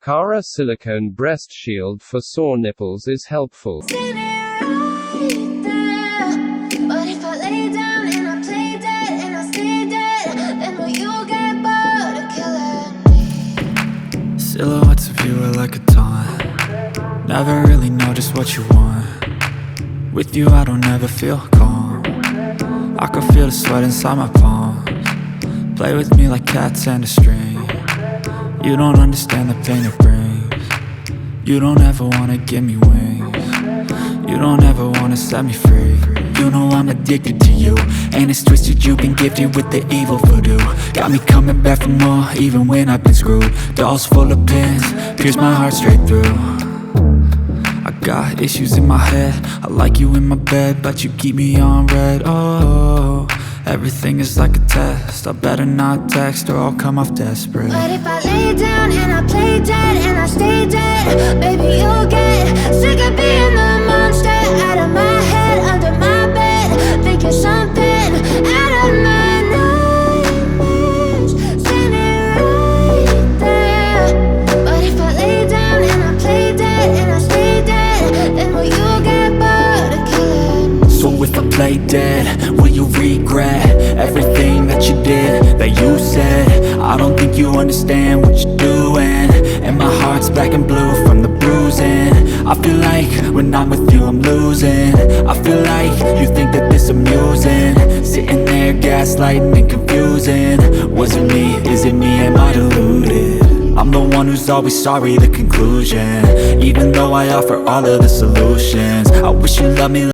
Cara Silicone Breast Shield for sore nipples is helpful. Silhouettes of you are like a taunt. Never really know just what you want. With you I don't ever feel calm. I can feel the sweat inside my palms. Play with me like cats and a string. You don't understand the pain it brings. You don't ever wanna give me wings. You don't ever wanna set me free. You know I'm addicted to you, and it's twisted, you've been gifted with the evil voodoo. Got me coming back for more, even when I've been screwed. Dolls full of pins, pierce my heart straight through. I got issues in my head, I like you in my bed, but you keep me on red. Oh, everything is like a test, I better not text or I'll come off desperate. But if I lay down and I play dead and I stay dead, baby you'll get sick of being the monster out of my head, under my bed, thinking something out of my nightmares, standing right there. But if I lay down and I play dead and I stay dead, then will you get bored of killing me? So if I play dead, will you regret everything that you did, that you said? I don't think you understand what you're doing, and my heart's black and blue from the bruising. I feel like when I'm with you I'm losing. I feel like you think that this amusing, sitting there gaslighting and confusing. Was it me? Is it me? Am I deluded? I'm the one who's always sorry, the conclusion. Even though I offer all of the solutions, I wish you loved me